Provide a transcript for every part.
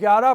11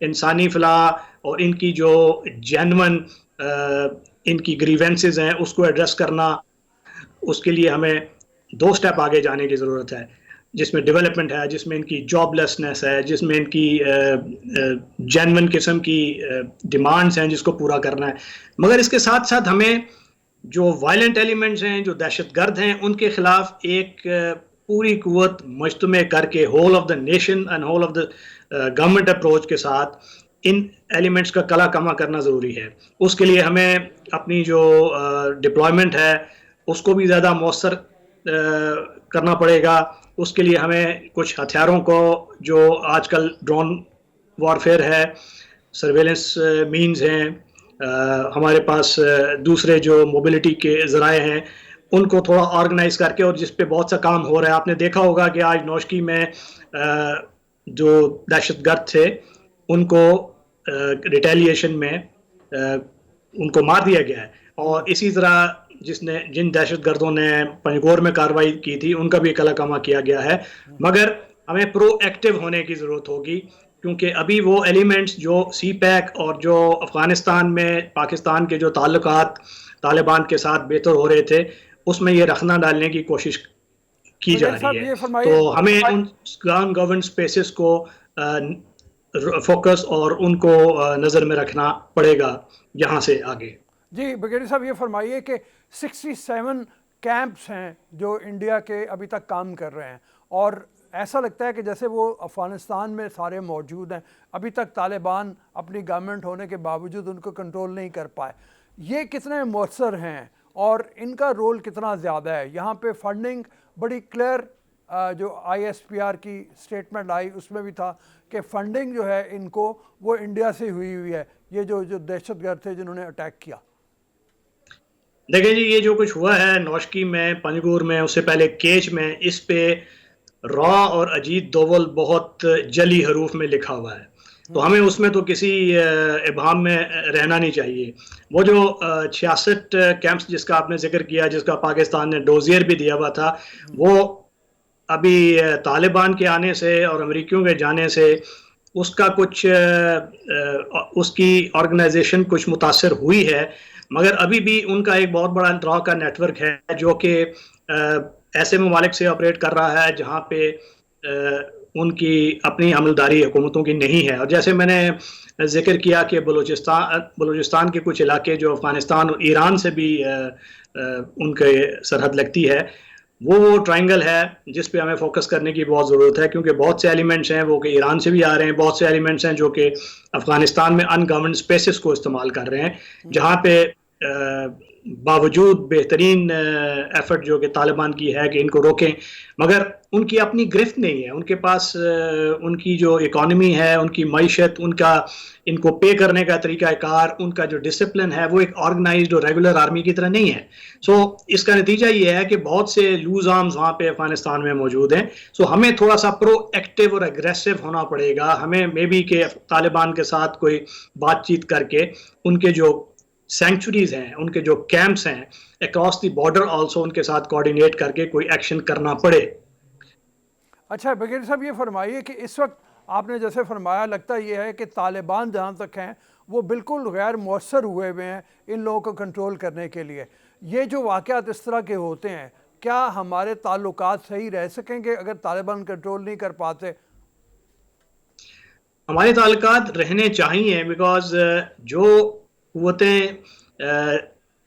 انسانی فلاح اور ان کی جو جینون ان کی گریونسز ہیں اس کو ایڈریس کرنا، اس کے لیے ہمیں 2 سٹیپ آگے جانے کی ضرورت ہے، جس میں ڈیولپمنٹ ہے، جس میں ان کی جاب لیسنس ہے، جس میں ان کی جینون قسم کی ڈیمانڈز ہیں جس کو پورا کرنا ہے. مگر اس کے ساتھ ساتھ ہمیں جو وائلنٹ ایلیمنٹس ہیں، جو دہشت گرد ہیں، ان کے خلاف ایک پوری قوت مجتمع کر کے whole of the nation and whole of the government approach کے ساتھ ان ایلیمنٹس کا کلا کما کرنا ضروری ہے. اس کے لیے ہمیں اپنی جو ڈپلائمنٹ ہے اس کو بھی زیادہ مؤثر کرنا پڑے گا. اس کے لیے ہمیں کچھ ہتھیاروں کو، جو آج کل ڈرون وارفیئر ہے، سرویلنس مینز ہیں، ہمارے پاس دوسرے جو موبلٹی کے ذرائع ہیں، ان کو تھوڑا آرگنائز کر کے، اور جس پہ بہت سا کام ہو رہا ہے. آپ نے دیکھا ہوگا کہ آج نوشکی میں جو دہشت گرد تھے ان کو ریٹیلیشن میں ان کو مار دیا گیا ہے، اور اسی طرح جن دہشت گردوں نے پنجگور میں کارروائی کی تھی ان کا بھی کلا کما کیا گیا ہے. مگر ہمیں پرو ایکٹیو ہونے کی ضرورت ہوگی، کیونکہ ابھی وہ ایلیمنٹس جو سی پیک اور جو افغانستان میں پاکستان کے جو تعلقات طالبان کے ساتھ بہتر ہو رہے تھے، اس میں یہ رخنہ ڈالنے کی کوشش کی جا رہی ہے. تو ہمیں ان نان گورنمنٹ اسپیسز کو فوکس اور ان کو نظر میں رکھنا پڑے گا یہاں سے آگے. جی بگیڑی صاحب، یہ فرمائیے کہ 67 کیمپس ہیں جو انڈیا کے ابھی تک کام کر رہے ہیں، اور ایسا لگتا ہے کہ جیسے وہ افغانستان میں سارے موجود ہیں. ابھی تک طالبان اپنی گورنمنٹ ہونے کے باوجود ان کو کنٹرول نہیں کر پائے. یہ کتنے مؤثر ہیں اور ان کا رول کتنا زیادہ ہے؟ یہاں پہ فنڈنگ بڑی کلیئر، جو ISPR کی سٹیٹمنٹ آئی اس میں بھی تھا کہ فنڈنگ جو ہے ان کو وہ انڈیا سے ہوئی ہے، یہ جو دہشت گرد تھے جنہوں نے اٹیک کیا. دیکھیں جی، یہ جو کچھ ہوا ہے نوشکی میں، پنجگور میں، اس سے پہلے کیچ میں، اس پہ را اور اجیت دوول بہت جلی حروف میں لکھا ہوا ہے. تو ہمیں اس میں تو کسی ابہام میں رہنا نہیں چاہیے. وہ جو 66 کیمپس جس کا آپ نے ذکر کیا، جس کا پاکستان نے ڈوزیئر بھی دیا ہوا تھا، وہ ابھی طالبان کے آنے سے اور امریکیوں کے جانے سے اس کا کچھ اس کی آرگنائزیشن کچھ متاثر ہوئی ہے. مگر ابھی بھی ان کا ایک بہت بڑا را کا نیٹ ورک ہے جو کہ ایسے ممالک سے آپریٹ کر رہا ہے جہاں پہ ان کی اپنی عملداری حکومتوں کی نہیں ہے. اور جیسے میں نے ذکر کیا کہ بلوچستان کے کچھ علاقے جو افغانستان اور ایران سے بھی ان کے سرحد لگتی ہے، وہ ٹرائنگل ہے جس پہ ہمیں فوکس کرنے کی بہت ضرورت ہے، کیونکہ بہت سے ایلیمنٹس ہیں وہ کہ ایران سے بھی آ رہے ہیں، بہت سے ایلیمنٹس ہیں جو کہ افغانستان میں ان گورنمنٹ اسپیسز کو استعمال کر رہے ہیں، جہاں پہ باوجود بہترین ایفرٹ جو کہ طالبان کی ہے کہ ان کو روکیں، مگر ان کی اپنی گرفت نہیں ہے. ان کے پاس ان کی جو اکانومی ہے، ان کی معیشت، ان کو پے کرنے کا طریقہ کار، ان کا جو ڈسپلن ہے، وہ ایک آرگنائزڈ اور ریگولر آرمی کی طرح نہیں ہے. اس کا نتیجہ یہ ہے کہ بہت سے لوز آرمز وہاں پہ افغانستان میں موجود ہیں. ہمیں تھوڑا سا پرو ایکٹیو اور اگریسو ہونا پڑے گا. ہمیں مے بی کہ طالبان کے ساتھ کوئی بات چیت کر کے ان کے جو سینکچوریز ہیں، ان کے جو کیمپس ہیں اکراس دی بارڈر آلسو، ان کے ساتھ کوارڈینیٹ کر کے کوئی ایکشن کرنا پڑے. اچھا بگیڑی صاحب، یہ فرمائیے کہ اس وقت آپ نے جیسے فرمایا، لگتا یہ ہے کہ طالبان جہاں تک ہیں وہ بالکل غیر مؤثر ہوئے ہوئے ہیں ان لوگوں کو کنٹرول کرنے کے لیے. یہ جو واقعات اس طرح کے ہوتے ہیں، کیا ہمارے تعلقات صحیح رہ سکیں گے اگر طالبان کنٹرول نہیں کر پاتے؟ ہمارے تعلقات رہنے چاہیے، بیکاز جو قوتیں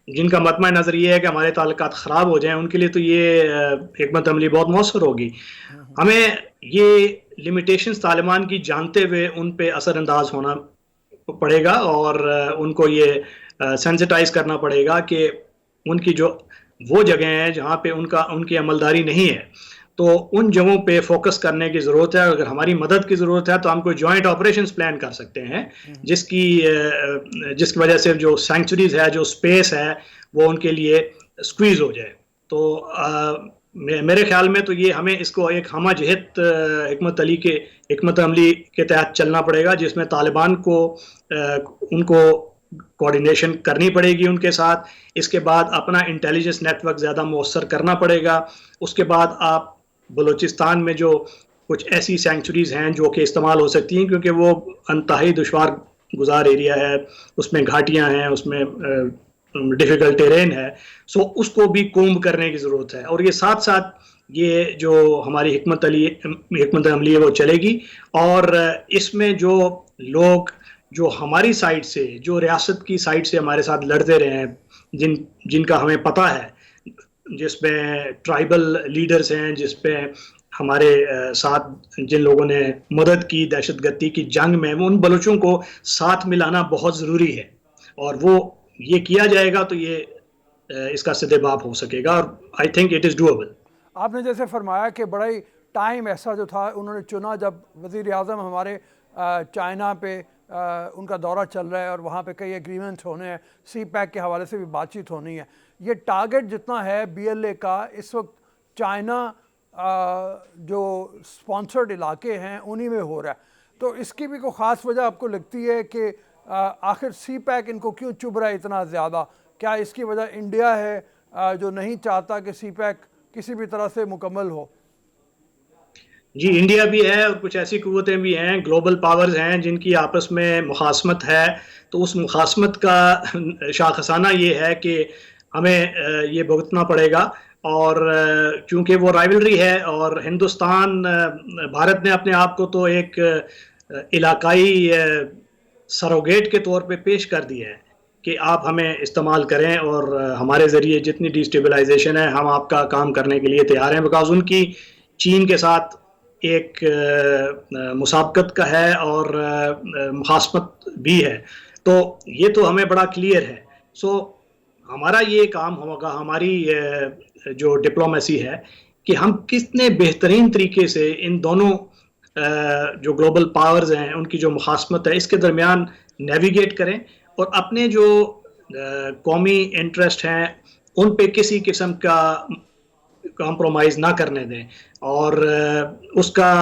جن کا مطمع نظر یہ ہے کہ ہمارے تعلقات خراب ہو جائیں، ان کے لیے تو یہ حکمت عملی بہت مؤثر ہوگی. ہمیں یہ لمیٹیشنز طالبان کی جانتے ہوئے ان پہ اثر انداز ہونا پڑے گا، اور ان کو یہ سینسٹائز کرنا پڑے گا کہ ان کی جو وہ جگہیں ہیں جہاں پہ ان کی عملداری نہیں ہے، تو ان جگہوں پہ فوکس کرنے کی ضرورت ہے. اگر ہماری مدد کی ضرورت ہے تو ہم کوئی جوائنٹ آپریشنز پلان کر سکتے ہیں، جس کی وجہ سے جو سینکچوریز ہے، جو اسپیس ہے، وہ ان کے لیے سکویز ہو جائے. تو میرے خیال میں تو یہ ہمیں اس کو ایک ہمہ جہت حکمت عملی کے تحت چلنا پڑے گا، جس میں طالبان کو ان کو کوارڈینیشن کرنی پڑے گی ان کے ساتھ. اس کے بعد اپنا انٹیلیجنس نیٹ ورک زیادہ مؤثر کرنا پڑے گا. اس کے بعد آپ بلوچستان میں جو کچھ ایسی سینکچریز ہیں جو کہ استعمال ہو سکتی ہیں کیونکہ وہ انتہائی دشوار گزار ایریا ہے, اس میں گھاٹیاں ہیں, اس میں ڈیفیکلٹ ٹیرین ہے, سو اس کو بھی کومب کرنے کی ضرورت ہے. اور یہ ساتھ ساتھ یہ جو ہماری حکمت عملی ہے وہ چلے گی, اور اس میں جو لوگ جو ہماری سائڈ سے, جو ریاست کی سائڈ سے ہمارے ساتھ لڑتے رہے ہیں, جن کا ہمیں پتہ ہے, جس میں ٹرائبل لیڈرز ہیں, جس پہ ہمارے ساتھ جن لوگوں نے مدد کی دہشت گردی کی جنگ میں, ان بلوچوں کو ساتھ ملانا بہت ضروری ہے, اور وہ یہ کیا جائے گا تو یہ اس کا سدباب ہو سکے گا, اور I think it is doable. آپ نے جیسے فرمایا کہ بڑا ہی ٹائم ایسا جو تھا انہوں نے چنا جب وزیر اعظم ہمارے چائنا پہ ان کا دورہ چل رہا ہے اور وہاں پہ کئی ایگریمنٹس ہونے ہیں, سی پیک کے حوالے سے بھی بات چیت ہونی ہے. یہ ٹارگٹ جتنا ہے بی ایل اے کا اس وقت چائنا جو سپانسرڈ علاقے ہیں انہی میں ہو رہا ہے, تو اس کی بھی کوئی خاص وجہ آپ کو لگتی ہے کہ آخر سی پیک ان کو کیوں چبھ رہا ہے اتنا زیادہ؟ کیا اس کی وجہ انڈیا ہے جو نہیں چاہتا کہ سی پیک کسی بھی طرح سے مکمل ہو؟ جی, انڈیا بھی ہے اور کچھ ایسی قوتیں بھی ہیں, گلوبل پاورز ہیں جن کی آپس میں مخاصمت ہے. تو اس مخاصمت کا شاخسانہ یہ ہے کہ ہمیں یہ بھگتنا پڑے گا, اور چونکہ وہ رائیولری ہے, اور ہندوستان بھارت نے اپنے آپ کو تو ایک علاقائی سروگیٹ کے طور پہ پیش کر دیا ہے کہ آپ ہمیں استعمال کریں اور ہمارے ذریعے جتنی ڈی اسٹیبلائزیشن ہے ہم آپ کا کام کرنے کے لیے تیار ہیں, بیکاز ان کی چین کے ساتھ ایک مسابقت کا ہے اور مخاصمت بھی ہے. تو یہ تو ہمیں بڑا کلیئر ہے. سو ہمارا یہ کام ہوگا, ہماری جو ڈپلومیسی ہے, کہ ہم کتنے بہترین طریقے سے ان دونوں جو گلوبل پاورز ہیں ان کی جو مخاصمت ہے اس کے درمیان نیویگیٹ کریں, اور اپنے جو قومی انٹرسٹ ہیں ان پہ کسی قسم کا کمپرومائز نہ کرنے دیں. اور اس کا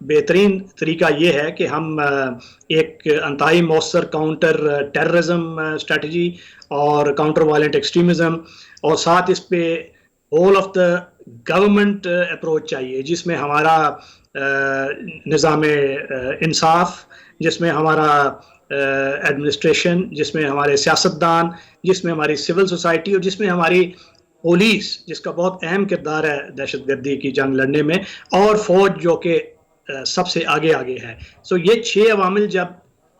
بہترین طریقہ یہ ہے کہ ہم ایک انتہائی مؤثر کاؤنٹر ٹیررزم اسٹریٹجی اور کاؤنٹر وائلنٹ ایکسٹریمزم, اور ساتھ اس پہ whole of the government approach چاہیے, جس میں ہمارا نظام انصاف, جس میں ہمارا ایڈمنسٹریشن, جس میں ہمارے سیاستدان, جس میں ہماری سول سوسائٹی, اور جس میں ہماری پولیس جس کا بہت اہم کردار ہے دہشت گردی کی جنگ لڑنے میں, اور فوج جو کہ سب سے آگے ہے. سو یہ 6 عوامل جب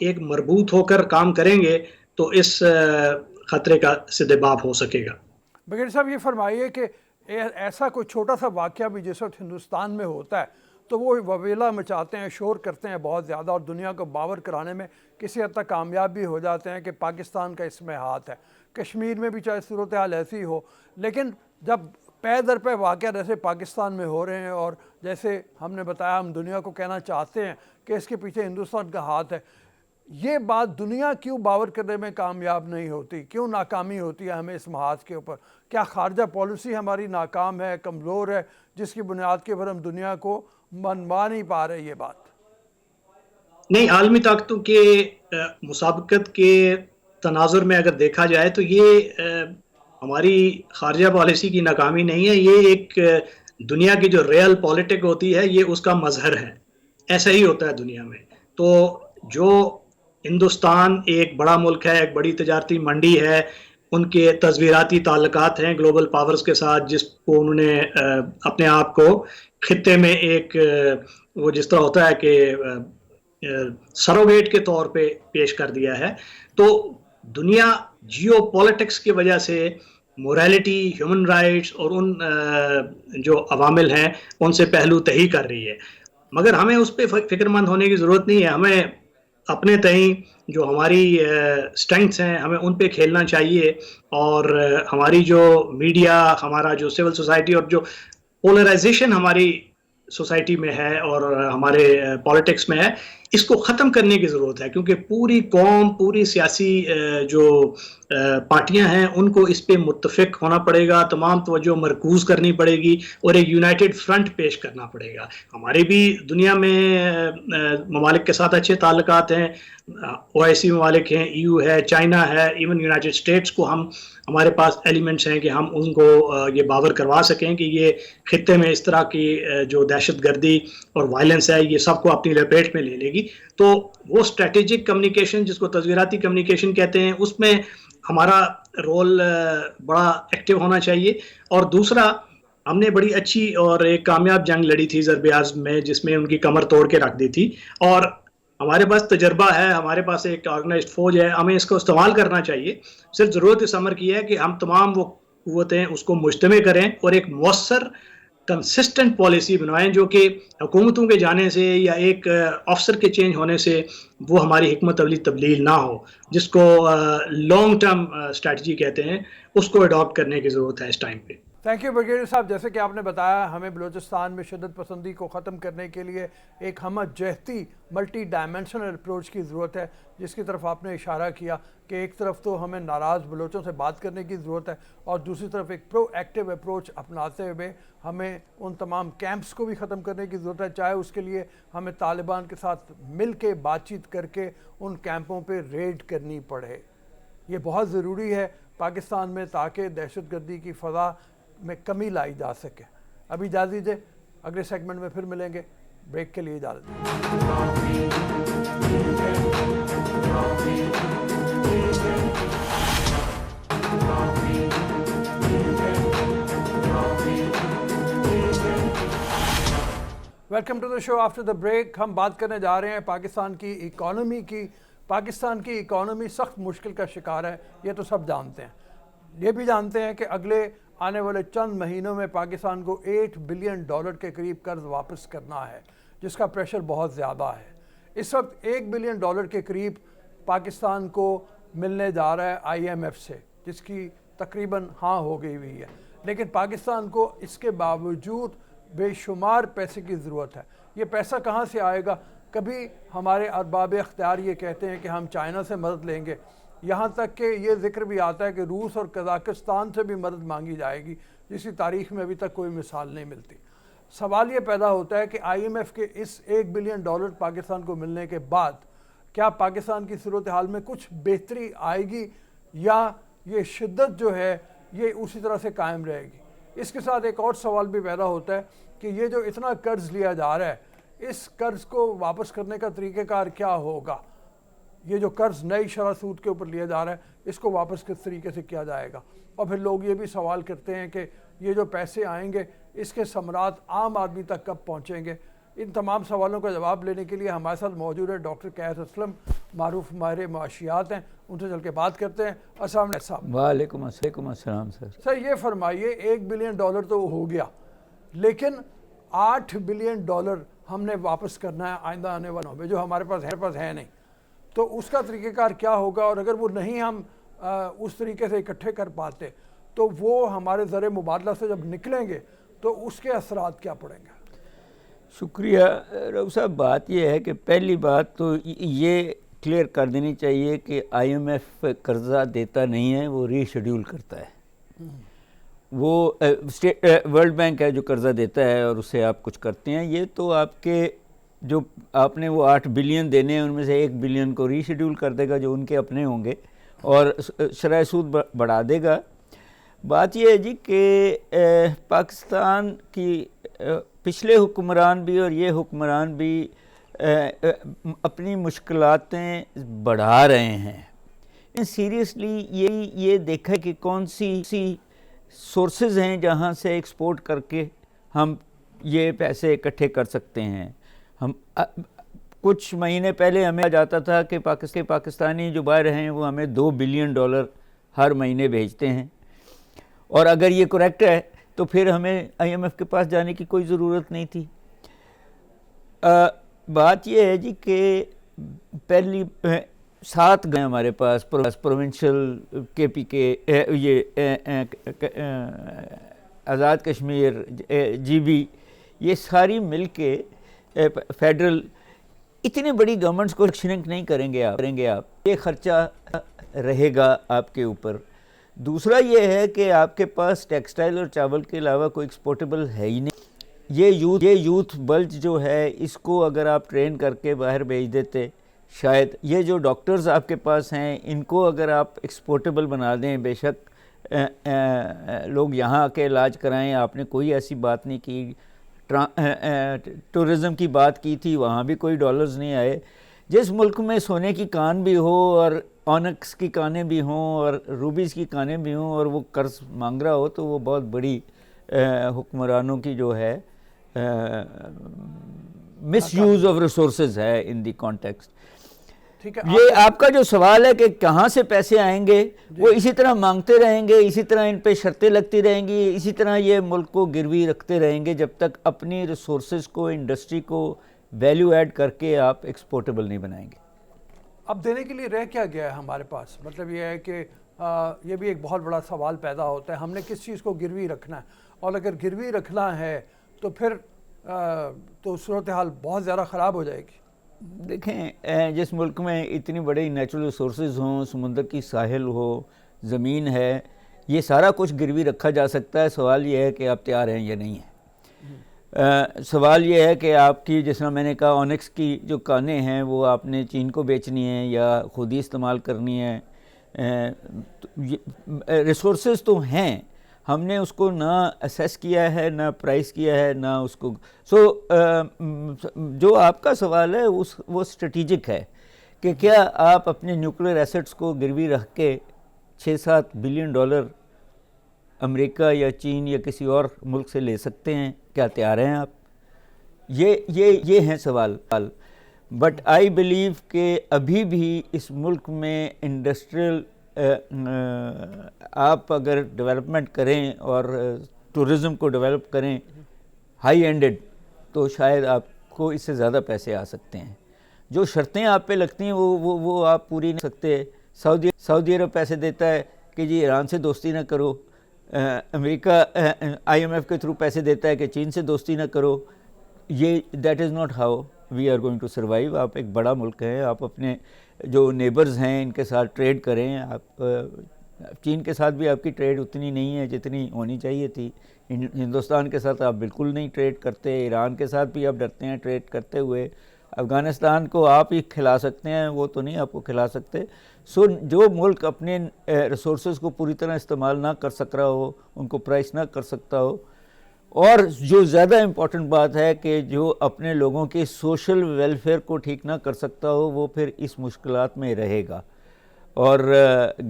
ایک مربوط ہو کر کام کریں گے تو اس خطرے کا سدباب ہو سکے گا. بغیر صاحب یہ فرمائیے کہ ایسا کوئی چھوٹا سا واقعہ بھی جس وقت ہندوستان میں ہوتا ہے تو وہ وویلا مچاتے ہیں, شور کرتے ہیں بہت زیادہ, اور دنیا کو باور کرانے میں کسی حد تک کامیاب بھی ہو جاتے ہیں کہ پاکستان کا اس میں ہاتھ ہے. کشمیر میں بھی چاہے صورتحال ایسی ہو, لیکن جب پے در پہ واقعہ جیسے پاکستان میں ہو رہے ہیں, اور جیسے ہم نے بتایا ہم دنیا کو کہنا چاہتے ہیں کہ اس کے پیچھے ہندوستان کا ہاتھ ہے, یہ بات دنیا کیوں باور کرنے میں کامیاب نہیں ہوتی, کیوں ناکامی ہوتی ہے ہمیں اس محاذ کے اوپر؟ کیا خارجہ پالیسی ہماری ناکام ہے, کمزور ہے, جس کی بنیاد کے اوپر ہم دنیا کو منوا نہیں پا رہے یہ بات؟ نہیں, عالمی طاقتوں کے مسابقت کے تناظر میں اگر دیکھا جائے تو یہ ہماری خارجہ پالیسی کی ناکامی نہیں ہے, یہ ایک دنیا کی جو ریئل پولیٹک ہوتی ہے یہ اس کا مظہر ہے. ایسا ہی ہوتا ہے دنیا میں. تو جو ہندوستان ایک بڑا ملک ہے, ایک بڑی تجارتی منڈی ہے, ان کے تصویراتی تعلقات ہیں گلوبل پاورز کے ساتھ, جس کو انہوں نے اپنے آپ کو خطے میں ایک وہ جس طرح ہوتا ہے کہ سروگیٹ کے طور پہ پیش کر دیا ہے. تو دنیا جیو پولیٹکس کی وجہ سے موریلٹی, ہیومن رائٹس اور ان جو عوامل ہیں ان سے پہلو تہی کر رہی ہے. مگر ہمیں اس پہ فکر مند ہونے کی ضرورت نہیں ہے. ہمیں اپنے تئیں جو ہماری اسٹرینگتھس ہیں ہمیں ان پہ کھیلنا چاہیے, اور ہماری جو میڈیا, ہمارا جو سول سوسائٹی, اور جو پولرائزیشن ہماری سوسائٹی میں ہے اور ہمارے پالیٹکس میں ہے, اس کو ختم کرنے کی ضرورت ہے، کیونکہ پوری قوم، پوری سیاسی جو پارٹیاں ہیں ان کو اس پہ متفق ہونا پڑے گا، تمام توجہ مرکوز کرنی پڑے گی اور ایک یونائٹڈ فرنٹ پیش کرنا پڑے گا. ہمارے بھی دنیا میں ممالک کے ساتھ اچھے تعلقات ہیں، OIC ممالک ہیں، EU ہے، چائنا ہے، ایون یونائٹڈ اسٹیٹس کو ہمارے پاس ایلیمنٹس ہیں کہ ہم ان کو یہ باور کروا سکیں کہ یہ خطے میں اس طرح کی جو دہشت گردی اور وائلنس ہے یہ سب کو اپنی لپیٹ میں لے لے گی. تو وہ اسٹریٹجک کمیونیکیشن جس کو تصویراتی کمیونیکیشن کہتے ہیں، اس میں ہمارا رول بڑا ایکٹیو ہونا چاہیے. اور دوسرا، ہم نے بڑی اچھی اور ایک کامیاب جنگ لڑی تھی ضرب عزم میں، جس میں ان کی کمر توڑ کے رکھ دی تھی، اور ہمارے پاس تجربہ ہے، ہمارے پاس ایک آرگنائزڈ فوج ہے، ہمیں اس کو استعمال کرنا چاہیے. صرف ضرورت اس امر کی ہے کہ ہم تمام وہ قوتیں اس کو مجتمع کریں اور ایک مؤثر کنسسٹنٹ پالیسی بنوائیں جو کہ حکومتوں کے جانے سے یا ایک افسر کے چینج ہونے سے وہ ہماری حکمت عملی تبدیل نہ ہو، جس کو لانگ ٹرم اسٹریٹجی کہتے ہیں، اس کو اڈاپٹ کرنے کی ضرورت ہے اس ٹائم پہ. تھینک یو بریگیڈیئر صاحب. جیسے کہ آپ نے بتایا، ہمیں بلوچستان میں شدت پسندی کو ختم کرنے کے لیے ایک ہمہ جہتی ملٹی ڈائمینشنل اپروچ کی ضرورت ہے، جس کی طرف آپ نے اشارہ کیا کہ ایک طرف تو ہمیں ناراض بلوچوں سے بات کرنے کی ضرورت ہے، اور دوسری طرف ایک پرو ایکٹیو اپروچ اپناتے ہوئے ہمیں ان تمام کیمپس کو بھی ختم کرنے کی ضرورت ہے، چاہے اس کے لیے ہمیں طالبان کے ساتھ مل کے بات چیت کر کے ان کیمپوں پہ ریڈ کرنی پڑے. یہ بہت ضروری ہے پاکستان میں، تاکہ دہشت گردی کی فضا میں کمی لائی جا سکے. ابھی اجازت دیجیے، اگلے سیگمنٹ میں پھر ملیں گے. بریک کے لیے اجازت دیجیے. Welcome to the show after the break. ہم بات کرنے جا رہے ہیں پاکستان کی اکانومی کی. پاکستان کی اکانومی سخت مشکل کا شکار ہے، یہ تو سب جانتے ہیں. یہ بھی جانتے ہیں کہ اگلے آنے والے چند مہینوں میں پاکستان کو $8 بلین کے قریب قرض واپس کرنا ہے، جس کا پریشر بہت زیادہ ہے. اس وقت $1 بلین کے قریب پاکستان کو ملنے جا رہا ہے IMF سے، جس کی تقریباً ہاں ہو گئی ہوئی ہے. لیکن پاکستان کو اس کے باوجود بے شمار پیسے کی ضرورت ہے. یہ پیسہ کہاں سے آئے گا؟ کبھی ہمارے ارباب اختیار یہ کہتے ہیں کہ ہم چائنا سے مدد لیں گے، یہاں تک کہ یہ ذکر بھی آتا ہے کہ روس اور قزاقستان سے بھی مدد مانگی جائے گی، جس کی تاریخ میں ابھی تک کوئی مثال نہیں ملتی. سوال یہ پیدا ہوتا ہے کہ IMF کے اس $1 بلین پاکستان کو ملنے کے بعد کیا پاکستان کی صورتحال میں کچھ بہتری آئے گی، یا یہ شدت جو ہے یہ اسی طرح سے قائم رہے گی؟ اس کے ساتھ ایک اور سوال بھی پیدا ہوتا ہے کہ یہ جو اتنا قرض لیا جا رہا ہے، اس قرض کو واپس کرنے کا طریقہ کار کیا ہوگا؟ یہ جو قرض نئی شرح سود کے اوپر لیا جا رہا ہے، اس کو واپس کس طریقے سے کیا جائے گا؟ اور پھر لوگ یہ بھی سوال کرتے ہیں کہ یہ جو پیسے آئیں گے، اس کے ثمرات عام آدمی تک کب پہنچیں گے؟ ان تمام سوالوں کا جواب لینے کے لیے ہمارے ساتھ موجود ہے ڈاکٹر قیس اسلم، معروف ماہر معاشیات ہیں. ان سے چل کے بات کرتے ہیں. السلام علیکم صاحب. وعلیکم السلام سر. سر یہ فرمائیے، $1 بلین تو ہو گیا، لیکن $8 بلین ہم نے واپس کرنا ہے آئندہ آنے والوں میں، جو ہمارے پاس ہے نہیں. تو اس کا طریقہ کار کیا ہوگا؟ اور اگر وہ نہیں ہم اس طریقے سے اکٹھے کر پاتے تو وہ ہمارے زر مبادلہ سے جب نکلیں گے تو اس کے اثرات کیا پڑیں گے؟ شکریہ رؤوف صاحب. بات یہ ہے کہ پہلی بات تو یہ کلیئر کر دینی چاہیے کہ IMF قرضہ دیتا نہیں ہے، وہ ری شیڈیول کرتا ہے. وہ ورلڈ بینک ہے جو قرضہ دیتا ہے اور اسے آپ کچھ کرتے ہیں. یہ تو آپ کے جو آپ نے وہ $8 بلین دینے ہیں، ان میں سے $1 بلین کو ری شیڈیول کر دے گا جو ان کے اپنے ہوں گے، اور شرح سود بڑھا دے گا. بات یہ ہے جی کہ پاکستان کی پچھلے حکمران بھی اور یہ حکمران بھی اپنی مشکلاتیں بڑھا رہے ہیں. سیریسلی یہ دیکھا کہ کون سی سورسز ہیں جہاں سے ایکسپورٹ کر کے ہم یہ پیسے اکٹھے کر سکتے ہیں. ہم کچھ مہینے پہلے ہمیں جاتا تھا کہ پاکستانی جو باہر ہیں وہ ہمیں $2 بلین ہر مہینے بھیجتے ہیں، اور اگر یہ کریکٹ ہے تو پھر ہمیں IMF کے پاس جانے کی کوئی ضرورت نہیں تھی. بات یہ ہے جی کہ پہلی 7 گئے ہمارے پاس پروونشل KPK، یہ آزاد کشمیر، GB، یہ ساری مل کے فیڈرل اتنی بڑی گورنمنٹس کو شرنک نہیں کریں گے آپ یہ خرچہ رہے گا آپ کے اوپر. دوسرا یہ ہے کہ آپ کے پاس ٹیکسٹائل اور چاول کے علاوہ کوئی ایکسپورٹیبل ہے ہی نہیں. یہ یوتھ بلج جو ہے اس کو اگر آپ ٹرین کر کے باہر بھیج دیتے شاید. یہ جو ڈاکٹرز آپ کے پاس ہیں ان کو اگر آپ ایکسپورٹیبل بنا دیں, بے شک لوگ یہاں آ کے علاج کرائیں. آپ نے کوئی ایسی بات نہیں کی. ٹورزم کی بات کی تھی, وہاں بھی کوئی ڈالرز نہیں آئے. جس ملک میں سونے کی کان بھی ہو اور اونکس کی کانیں بھی ہوں اور روبیز کی کانیں بھی ہوں اور وہ قرض مانگ رہا ہو, تو وہ بہت بڑی حکمرانوں کی جو ہے مس یوز آف ریسورسز ہے ان دی کانٹیکسٹ. یہ آپ کا جو سوال ہے کہ کہاں سے پیسے آئیں گے, وہ اسی طرح مانگتے رہیں گے, اسی طرح ان پہ شرطیں لگتی رہیں گی, اسی طرح یہ ملک کو گروی رکھتے رہیں گے جب تک اپنی ریسورسز کو, انڈسٹری کو ویلیو ایڈ کر کے آپ ایکسپورٹیبل نہیں بنائیں گے. اب دینے کے لیے رہ کیا گیا ہے ہمارے پاس؟ مطلب یہ ہے کہ یہ بھی ایک بہت بڑا سوال پیدا ہوتا ہے, ہم نے کس چیز کو گروی رکھنا ہے, اور اگر گروی رکھنا ہے تو پھر تو صورتحال بہت زیادہ خراب ہو جائے گی. دیکھیں, جس ملک میں اتنی بڑی نیچرل ریسورسز ہوں, سمندر کی ساحل ہو, زمین ہے, یہ سارا کچھ گروی رکھا جا سکتا ہے. سوال یہ ہے کہ آپ تیار ہیں یا نہیں ہیں. سوال یہ ہے کہ آپ کی, جس طرح میں نے کہا, اونکس کی جو کانیں ہیں وہ آپ نے چین کو بیچنی ہیں یا خود ہی استعمال کرنی ہے. ریسورسز تو ہیں, ہم نے اس کو نہ اسیس کیا ہے, نہ پرائس کیا ہے, نہ اس کو. جو آپ کا سوال ہے وہ اسٹریٹجک ہے کہ کیا آپ اپنے نیوکلیر ایسٹس کو گروی رکھ کے $6-7 بلین امریکہ یا چین یا کسی اور ملک سے لے سکتے ہیں؟ کیا تیار ہیں آپ؟ یہ ہیں سوال. بٹ آئی بلیو کہ ابھی بھی اس ملک میں انڈسٹریل آپ اگر ڈیولپمنٹ کریں اور ٹورزم کو ڈیولپ کریں ہائی اینڈڈ, تو شاید آپ کو اس سے زیادہ پیسے آ سکتے ہیں. جو شرطیں آپ پہ لگتی ہیں وہ آپ پوری نہیں سکتے. سعودی عرب پیسے دیتا ہے کہ جی ایران سے دوستی نہ کرو, امریکہ IMF کے تھرو پیسے دیتا ہے کہ چین سے دوستی نہ کرو. That is not how we are going to survive. آپ ایک بڑا ملک ہیں, آپ اپنے جو نیبرز ہیں ان کے ساتھ ٹریڈ کریں. آپ چین کے ساتھ بھی آپ کی ٹریڈ اتنی نہیں ہے جتنی ہونی چاہیے تھی. ہندوستان کے ساتھ آپ بالکل نہیں ٹریڈ کرتے. ایران کے ساتھ بھی آپ ڈرتے ہیں ٹریڈ کرتے ہوئے. افغانستان کو آپ ہی کھلا سکتے ہیں, وہ تو نہیں آپ کو کھلا سکتے. جو ملک اپنے ریسورسز کو پوری طرح استعمال نہ کر سک رہا ہو, ان کو پرائس نہ کر سکتا ہو, اور جو زیادہ امپورٹنٹ بات ہے کہ جو اپنے لوگوں کے سوشل ویلفیئر کو ٹھیک نہ کر سکتا ہو, وہ پھر اس مشکلات میں رہے گا. اور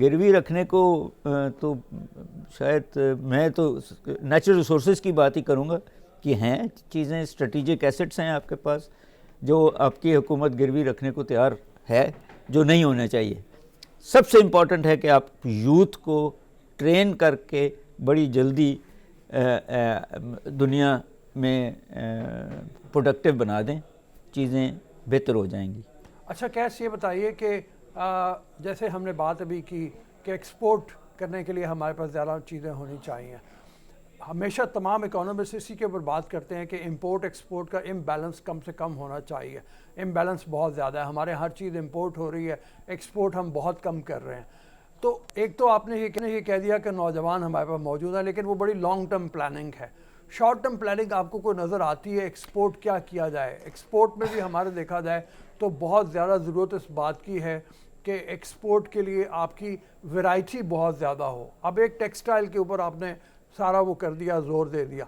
گروی رکھنے کو تو شاید میں تو نیچرل ریسورسز کی بات ہی کروں گا کہ ہیں چیزیں, اسٹریٹجک ایسٹس ہیں آپ کے پاس جو آپ کی حکومت گروی رکھنے کو تیار ہے, جو نہیں ہونا چاہیے. سب سے امپورٹنٹ ہے کہ آپ یوتھ کو ٹرین کر کے بڑی جلدی دنیا میں پروڈکٹیو بنا دیں, چیزیں بہتر ہو جائیں گی. اچھا کیس, یہ بتائیے کہ جیسے ہم نے بات ابھی کی کہ ایکسپورٹ کرنے کے لیے ہمارے پاس زیادہ چیزیں ہونی چاہیے. ہمیشہ تمام اکانومسٹ اسی کے اوپر بات کرتے ہیں کہ امپورٹ ایکسپورٹ کا امبیلنس کم سے کم ہونا چاہیے. امبیلنس بہت زیادہ ہے, ہمارے ہر چیز امپورٹ ہو رہی ہے, ایکسپورٹ ہم بہت کم کر رہے ہیں. تو ایک تو آپ نے یہ کہہ دیا کہ نوجوان ہمارے پاس موجود ہیں, لیکن وہ بڑی لانگ ٹرم پلاننگ ہے. شارٹ ٹرم پلاننگ آپ کو کوئی نظر آتی ہے؟ ایکسپورٹ کیا کیا جائے؟ ایکسپورٹ میں بھی ہمارے دیکھا جائے تو بہت زیادہ ضرورت اس بات کی ہے کہ ایکسپورٹ کے لیے آپ کی ویرائٹی بہت زیادہ ہو. اب ایک ٹیکسٹائل کے اوپر آپ نے سارا وہ کر دیا, زور دے دیا,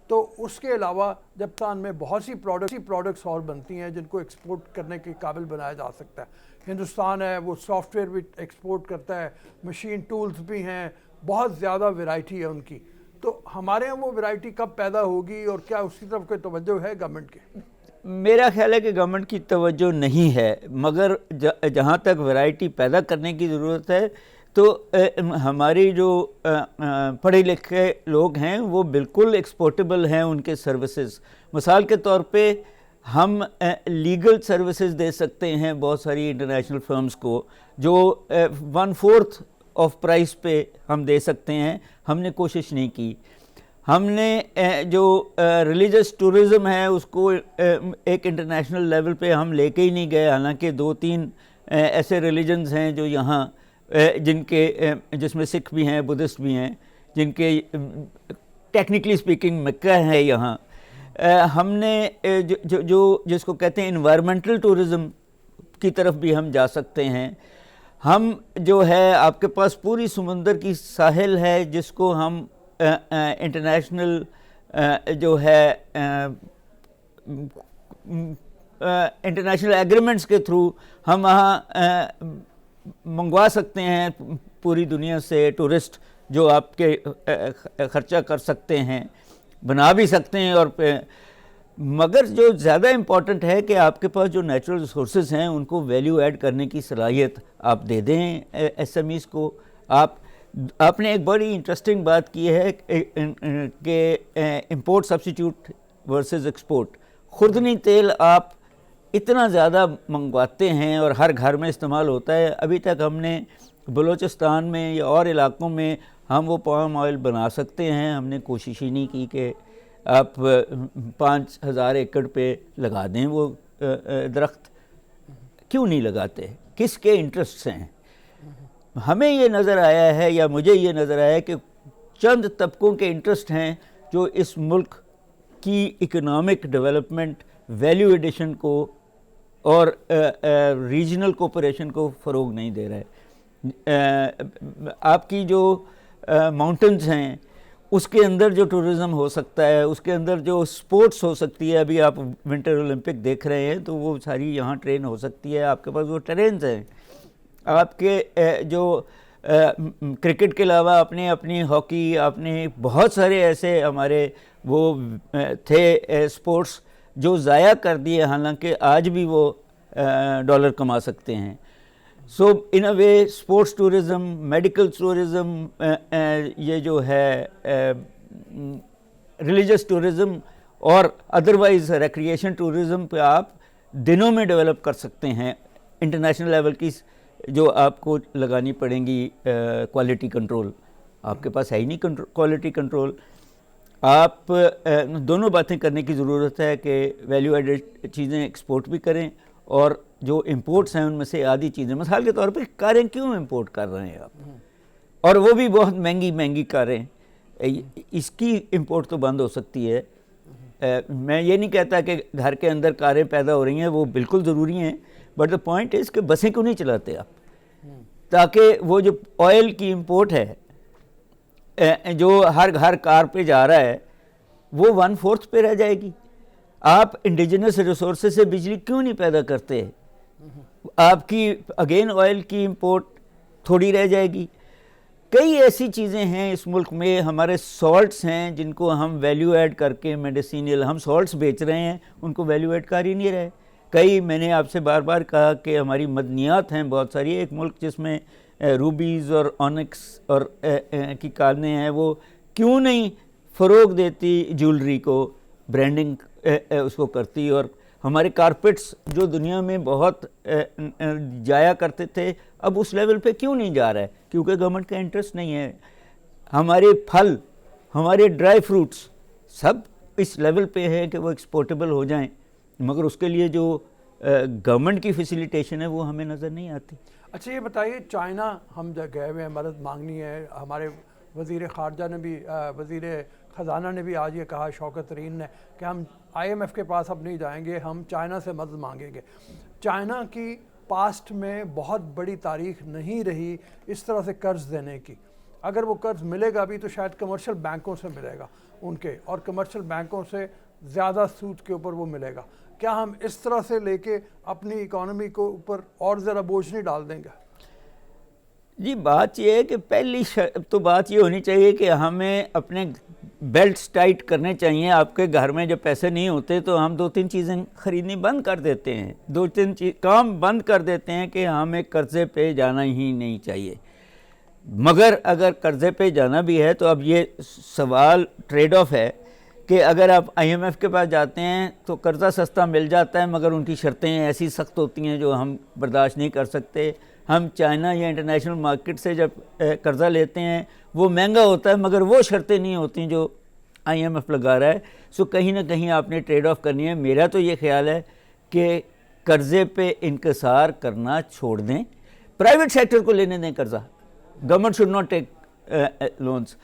تو اس کے علاوہ جب تان میں بہت سی پروڈکٹس اور بنتی ہیں جن کو ایکسپورٹ کرنے کے قابل بنایا جا سکتا ہے. ہندوستان ہے وہ سافٹ ویئر بھی ایکسپورٹ کرتا ہے, مشین ٹولز بھی ہیں, بہت زیادہ ویرائٹی ہے ان کی. تو ہمارے یہاں وہ ویرائٹی کب پیدا ہوگی, اور کیا اس کی طرف کوئی توجہ ہے گورنمنٹ کی؟ میرا خیال ہے کہ گورنمنٹ کی توجہ نہیں ہے, مگر جہاں تک ویرائٹی پیدا کرنے کی ضرورت ہے تو ہماری جو پڑھے لکھے لوگ ہیں وہ بالکل ایکسپورٹیبل ہیں ان کے سروسز. مثال کے طور پہ ہم لیگل سروسز دے سکتے ہیں بہت ساری انٹرنیشنل فرمز کو, جو 1/4 آف پرائس پہ ہم دے سکتے ہیں. ہم نے کوشش نہیں کی. ہم نے جو ریلیجس ٹورزم ہے اس کو ایک انٹرنیشنل لیول پہ ہم لے کے ہی نہیں گئے، حالانکہ 2-3 ایسے ریلیجنز ہیں جو یہاں جس میں سکھ بھی ہیں، بدھسٹ بھی ہیں، جن کے ٹیکنیکلی اسپیکنگ مکہ ہے یہاں. ہم نے جو جس کو کہتے ہیں انوائرمنٹل ٹورزم کی طرف بھی ہم جا سکتے ہیں. ہم جو ہے آپ کے پاس پوری سمندر کی ساحل ہے جس کو ہم انٹرنیشنل جو ہے انٹرنیشنل ایگریمنٹس کے تھرو ہم وہاں منگوا سکتے ہیں پوری دنیا سے ٹورسٹ جو آپ کے خرچہ کر سکتے ہیں، بنا بھی سکتے ہیں. اور مگر جو زیادہ امپورٹنٹ ہے کہ آپ کے پاس جو نیچرل ریسورسز ہیں ان کو ویلیو ایڈ کرنے کی صلاحیت آپ دے دیں ایس ایم ایز کو. آپ نے ایک بڑی انٹرسٹنگ بات کی ہے کہ امپورٹ سبسٹیٹیوٹ ورسز ایکسپورٹ. خوردنی تیل آپ اتنا زیادہ منگواتے ہیں اور ہر گھر میں استعمال ہوتا ہے. ابھی تک ہم نے بلوچستان میں یا اور علاقوں میں ہم وہ پام آئل بنا سکتے ہیں، ہم نے کوشش ہی نہیں کی کہ آپ 5,000 ایکڑ پہ لگا دیں وہ درخت. کیوں نہیں لگاتے؟ کس کے انٹرسٹس ہیں؟ ہمیں یہ نظر آیا ہے یا مجھے یہ نظر آیا ہے کہ چند طبقوں کے انٹرسٹ ہیں جو اس ملک کی اکنامک ڈیولپمنٹ، ویلیو ایڈیشن کو اور ریجنل کوپریشن کو فروغ نہیں دے رہے. آپ کی جو ماؤنٹنز ہیں اس کے اندر جو ٹورزم ہو سکتا ہے، اس کے اندر جو سپورٹس ہو سکتی ہے، ابھی آپ ونٹر اولمپک دیکھ رہے ہیں تو وہ ساری یہاں ٹرین ہو سکتی ہے. آپ کے پاس وہ ٹرینز ہیں. آپ کے جو کرکٹ کے علاوہ اپنی ہاکی، اپنے بہت سارے ایسے ہمارے وہ تھے اسپورٹس جو ضائع کر دیے، حالانکہ آج بھی وہ ڈالر کما سکتے ہیں. سو ان اے وے اسپورٹس ٹورزم، میڈیکل ٹورزم، یہ جو ہے ریلیجس ٹورزم اور ادروائز ریکریشن ٹورزم پہ آپ دنوں میں ڈیولپ کر سکتے ہیں. انٹرنیشنل لیول کی جو آپ کو لگانی پڑیں گی کوالٹی کنٹرول، آپ کے پاس ہے ہی نہیں کوالٹی کنٹرول. آپ دونوں باتیں کرنے کی ضرورت ہے کہ ویلیو ایڈڈ چیزیں ایکسپورٹ بھی کریں اور جو امپورٹس ہیں ان میں سے آدھی چیزیں، مثال کے طور پہ کاریں کیوں امپورٹ کر رہے ہیں آپ، اور وہ بھی بہت مہنگی کاریں، اس کی امپورٹ تو بند ہو سکتی ہے. میں یہ نہیں کہتا کہ گھر کے اندر کاریں پیدا ہو رہی ہیں، وہ بالکل ضروری ہیں، بٹ دا پوائنٹ از کہ بسیں کیوں نہیں چلاتے آپ، تاکہ وہ جو آئل کی امپورٹ ہے جو ہر گھر کار پہ جا رہا ہے وہ 1/4 پہ رہ جائے گی. آپ انڈیجنس ریسورسز سے بجلی کیوں نہیں پیدا کرتے؟ آپ کی اگین آئل کی امپورٹ تھوڑی رہ جائے گی. کئی ایسی چیزیں ہیں اس ملک میں، ہمارے سالٹس ہیں جن کو ہم ویلیو ایڈ کر کے میڈیسینل ہم سالٹس بیچ رہے ہیں، ان کو ویلیو ایڈ کر ہی نہیں رہے. کئی میں نے آپ سے بار بار کہا کہ ہماری معدنیات ہیں بہت ساری. ایک ملک جس میں روبیز اور آنکس اور کی کانیں ہیں، وہ کیوں نہیں فروغ دیتی جیولری کو، برانڈنگ اس کو کرتی؟ اور ہمارے کارپیٹس جو دنیا میں بہت جایا کرتے تھے اب اس لیول پہ کیوں نہیں جا رہا ہے؟ کیونکہ گورنمنٹ کا انٹرسٹ نہیں ہے. ہمارے پھل، ہمارے ڈرائی فروٹس سب اس لیول پہ ہیں کہ وہ ایکسپورٹیبل ہو جائیں، مگر اس کے لیے جو گورنمنٹ کی فیسیلیٹیشن ہے وہ ہمیں نظر نہیں آتی. اچھا یہ بتائیے، چائنا ہم جب گئے ہوئے ہیں مدد مانگنی ہے، ہمارے وزیر خارجہ نے بھی، وزیر خزانہ نے بھی آج یہ کہا، شوکت ترین نے، کہ ہم IMF کے پاس اب نہیں جائیں گے، ہم چائنا سے مدد مانگیں گے. چائنا کی پاسٹ میں بہت بڑی تاریخ نہیں رہی اس طرح سے قرض دینے کی. اگر وہ قرض ملے گا بھی تو شاید کمرشل بینکوں سے ملے گا ان کے، اور کمرشل بینکوں سے زیادہ سود کے اوپر وہ ملے گا. کیا ہم اس طرح سے لے کے اپنی اکانومی کو اوپر اور ذرا بوجھ نہیں ڈال دیں گے؟ جی بات یہ ہے کہ پہلی تو بات یہ ہونی چاہیے کہ ہمیں اپنے بیلٹس ٹائٹ کرنے چاہیے. آپ کے گھر میں جب پیسے نہیں ہوتے تو ہم 2-3 چیزیں خریدنی بند کر دیتے ہیں، 2-3 کام بند کر دیتے ہیں کہ ہمیں قرضے پہ جانا ہی نہیں چاہیے. مگر اگر قرضے پہ جانا بھی ہے تو اب یہ سوال ٹریڈ آف ہے کہ اگر آپ IMF کے پاس جاتے ہیں تو قرضہ سستا مل جاتا ہے، مگر ان کی شرطیں ایسی سخت ہوتی ہیں جو ہم برداشت نہیں کر سکتے. ہم چائنا یا انٹرنیشنل مارکیٹ سے جب قرضہ لیتے ہیں وہ مہنگا ہوتا ہے، مگر وہ شرطیں نہیں ہوتی جو آئی ایم ایف لگا رہا ہے. سو کہیں نہ کہیں آپ نے ٹریڈ آف کرنی ہے. میرا تو یہ خیال ہے کہ قرضے پہ انکسار کرنا چھوڑ دیں, پرائیویٹ سیکٹر کو لینے دیں قرضہ. Government should not take loans.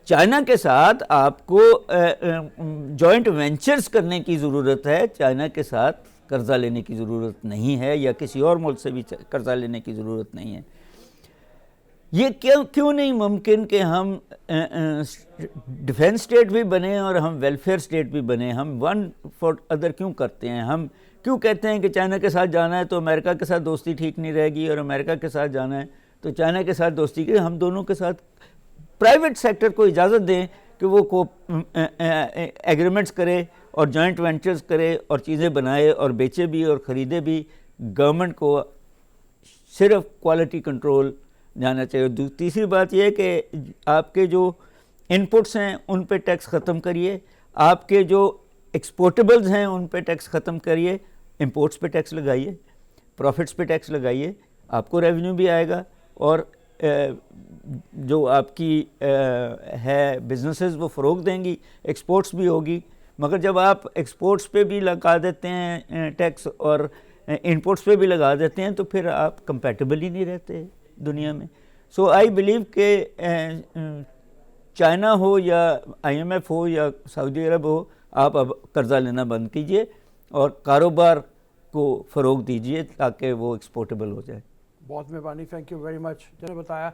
China کے ساتھ آپ کو جوائنٹ وینچرز کرنے کی ضرورت ہے, چائنا کے ساتھ قرضہ لینے کی ضرورت نہیں ہے, یا کسی اور ملک سے بھی قرضہ لینے کی ضرورت نہیں ہے. یہ کیوں نہیں ممکن کہ ہم ڈیفینس اسٹیٹ بھی بنیں اور ہم ویلفیئر اسٹیٹ بھی بنیں؟ ہم ون فار ادر کیوں کرتے ہیں؟ ہم کیوں کہتے ہیں کہ چائنا کے ساتھ جانا ہے تو امریکہ کے ساتھ دوستی ٹھیک نہیں رہے گی, اور امریکہ کے ساتھ جانا ہے تو چائنا کے ساتھ دوستی کی؟ ہم دونوں کے ساتھ پرائیویٹ سیکٹر کو اجازت دیں کہ وہ ایگریمنٹس کرے اور جوائنٹ وینچرز کرے اور چیزیں بنائے اور بیچے بھی اور خریدے بھی. گورنمنٹ کو صرف کوالٹی کنٹرول جانا چاہیے. تیسری بات یہ ہے کہ آپ کے جو انپٹس ہیں ان پہ ٹیکس ختم کریے, آپ کے جو ایکسپورٹیبلز ہیں ان پہ ٹیکس ختم کریے, امپورٹس پہ ٹیکس لگائیے, پروفٹس پہ ٹیکس لگائیے, آپ کو ریونیو بھی آئے گا, اور جو آپ کی ہے بزنسز وہ فروغ دیں گی, ایکسپورٹس بھی ہوگی. مگر جب آپ ایکسپورٹس پہ بھی لگا دیتے ہیں ٹیکس اور انپورٹس پہ بھی لگا دیتے ہیں تو پھر آپ کمپیٹیبل ہی نہیں رہتے دنیا میں. سو آئی بلیو کہ چائنا ہو یا آئی ایم ایف ہو یا سعودی عرب ہو, آپ اب قرضہ لینا بند کیجئے اور کاروبار کو فروغ دیجئے تاکہ وہ ایکسپورٹیبل ہو جائے. بہت مہربانی, تھینک یو ویری مچ. جنہیں بتایا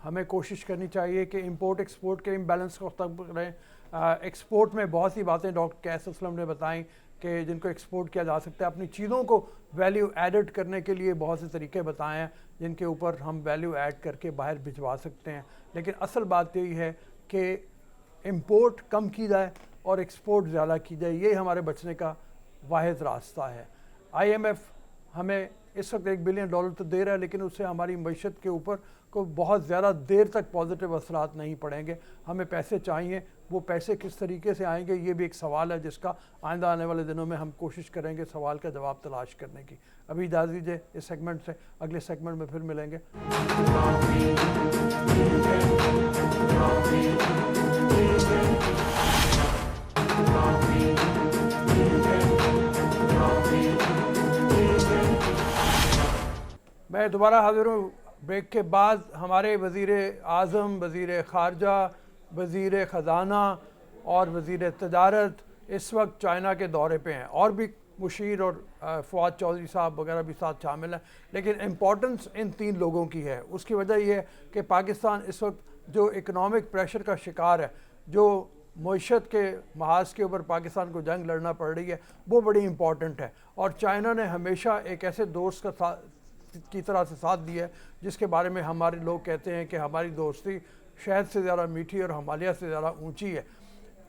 ہمیں کوشش کرنی چاہیے کہ امپورٹ ایکسپورٹ کے امبیلنس کو ختم کریں. ایکسپورٹ میں بہت سی باتیں ڈاکٹر قیس اسلم نے بتائیں کہ جن کو ایکسپورٹ کیا جا سکتا ہے. اپنی چیزوں کو ویلیو ایڈڈ کرنے کے لیے بہت سے طریقے بتائے ہیں جن کے اوپر ہم ویلیو ایڈ کر کے باہر بھجوا سکتے ہیں. لیکن اصل بات یہی ہے کہ امپورٹ کم کی جائے اور ایکسپورٹ زیادہ کی جائے. یہ ہمارے بچنے کا واحد راستہ ہے. آئی ایم ایف ہمیں اس وقت $1 بلین تو دے رہا ہے, لیکن اس سے ہماری معیشت کے اوپر کو بہت زیادہ دیر تک پازیٹیو اثرات نہیں پڑیں گے. ہمیں پیسے چاہیے, وہ پیسے کس طریقے سے آئیں گے یہ بھی ایک سوال ہے جس کا آئندہ آنے والے دنوں میں ہم کوشش کریں گے سوال کا جواب تلاش کرنے کی. ابھی اجازت دیجیے اس سیگمنٹ سے, اگلے سیگمنٹ میں پھر ملیں گے. میں دوبارہ حاضر ہوں بریک کے بعد. ہمارے وزیر اعظم, وزیر خارجہ, وزیر خزانہ اور وزیر تجارت اس وقت چائنا کے دورے پہ ہیں, اور بھی مشیر اور فواد چودھری صاحب وغیرہ بھی ساتھ شامل ہیں. لیکن امپورٹنس ان 3 لوگوں کی ہے. اس کی وجہ یہ ہے کہ پاکستان اس وقت جو اکنامک پریشر کا شکار ہے, جو معیشت کے محاذ کے اوپر پاکستان کو جنگ لڑنا پڑ رہی ہے, وہ بڑی امپورٹنٹ ہے. اور چائنا نے ہمیشہ ایک ایسے دوست کی طرح سے ساتھ دیا ہے جس کے بارے میں ہمارے لوگ کہتے ہیں کہ ہماری دوستی شہد سے زیادہ میٹھی اور ہمالیہ سے زیادہ اونچی ہے.